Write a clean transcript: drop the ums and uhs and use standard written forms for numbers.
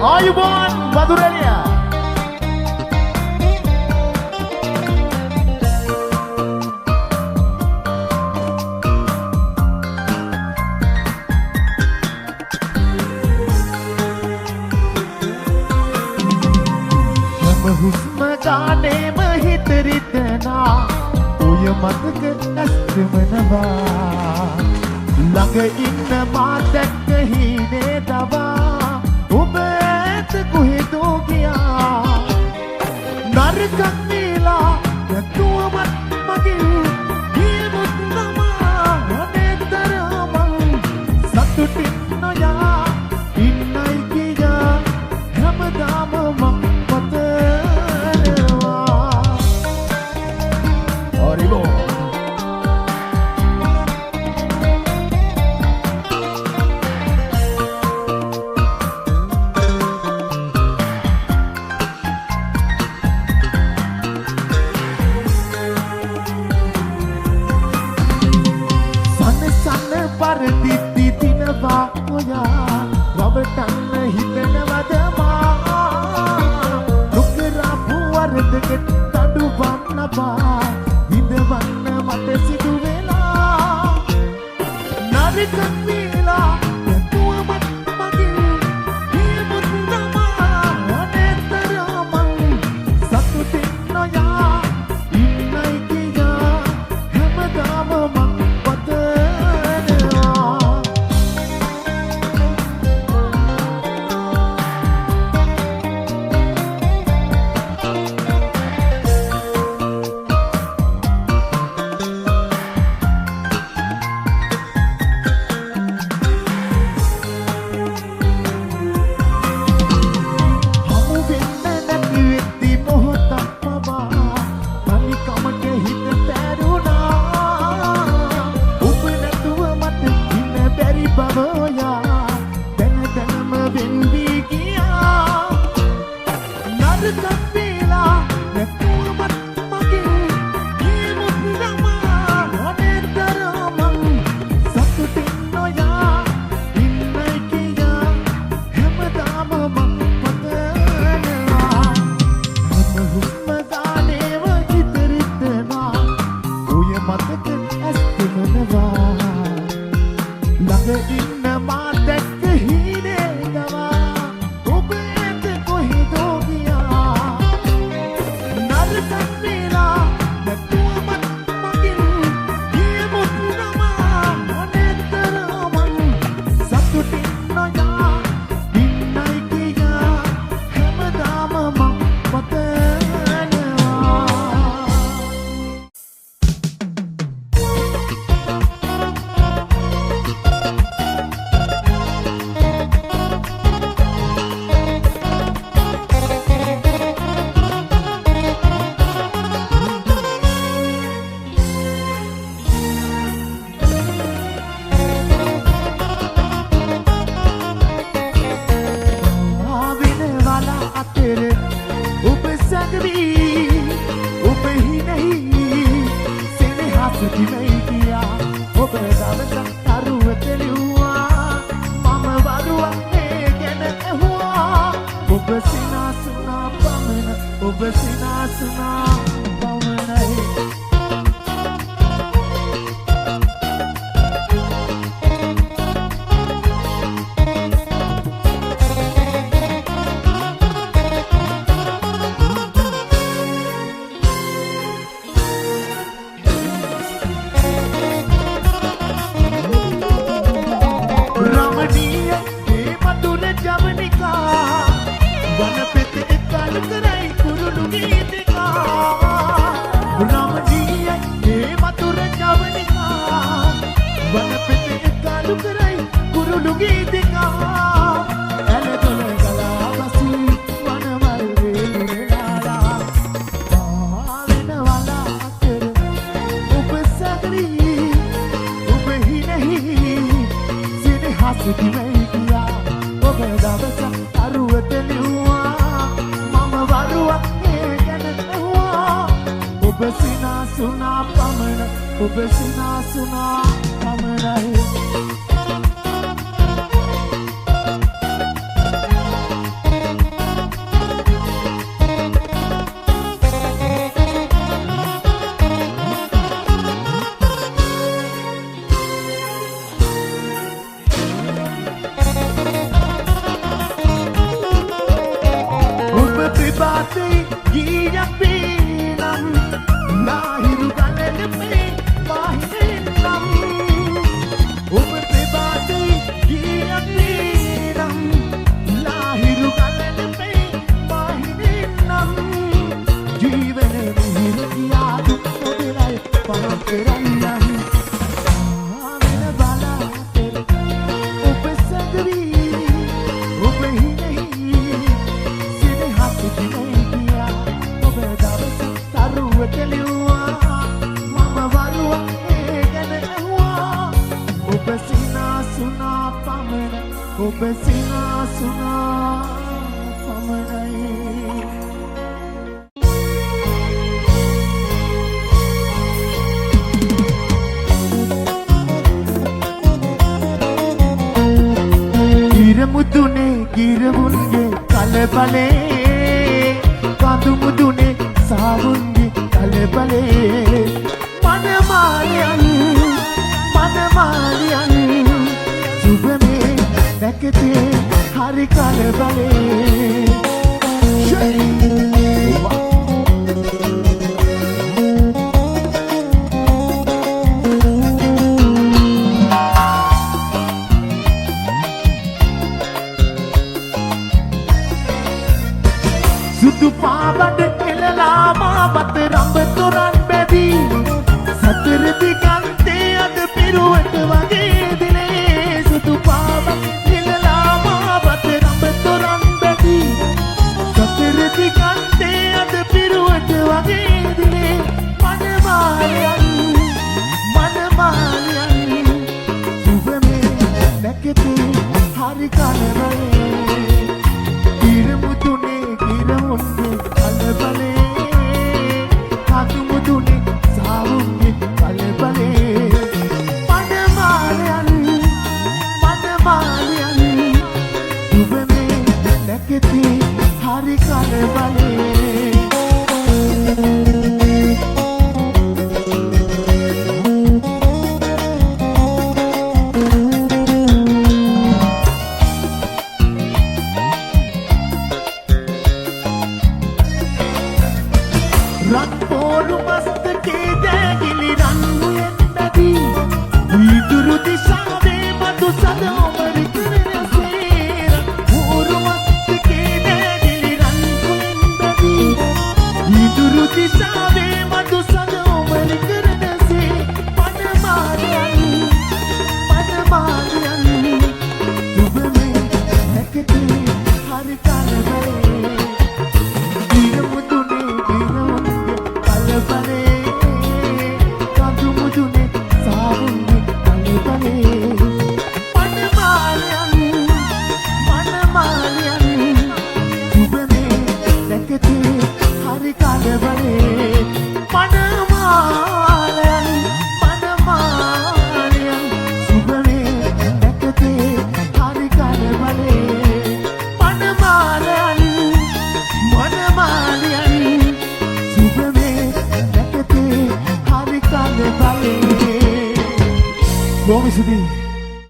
ආයුබෝවන් වදුරෙලිය. හුස්ම ගානේම හිත රිදෙනා ඔය මතක ඇස්තමනවා ළඟ ඉන්න මා දැක්ක හීනේ දවා ඔබ ඇත කොහෙදෝ ගියා නරකක් වේලා නැතුවමත් මගේ ගියමුත් නමා අනේතරමං සතුටින් නොයා ඉන්නයි කියා හැමදාම මං රවටන්න හිතනවද මා රුකරාපු වරදකට තඩු වන්න බා විඳවන්න මට සිදු වෙලා නරකක් වේලා නැතුවමත් මගේ හිමුත් නමා අනේතරමං සතුටින් නොයා ඉන්නයි කියා හැමදාම මං ප්‍රභාතේ ගීයක් වීනම් ලාහිරු ගලෙන්නේ බාහිරින්නම් ඔබ ප්‍රභාතේ ගීයක් වීනම් ලාහිරු ගලෙන්නේ බාහිරින්නම් ජීවනේ හිරියා දුක් දෙලයි පහම් කරන්නම් ආවෙන බලාතේ ඔබ සැදවි ඔබ හිනෙහි සිනහත් දිනේ ගියා ඔබ දවස තරුවට ලිව්වා මම වළුව ඒ ගැන ඇහුවා ඔබ සිනාසුනා පමණ ඔබ සිනාසුනා පමණයි මුදුනේ ගිරවුන්ගේ කලබලේ කඳු මුදුනේ සාවුන්ගේ කලබලේ මනමාලියන් සුබනේ දැකතේ හරි කලබලේ සුදු පාබඩ එලලා මාබත රඹ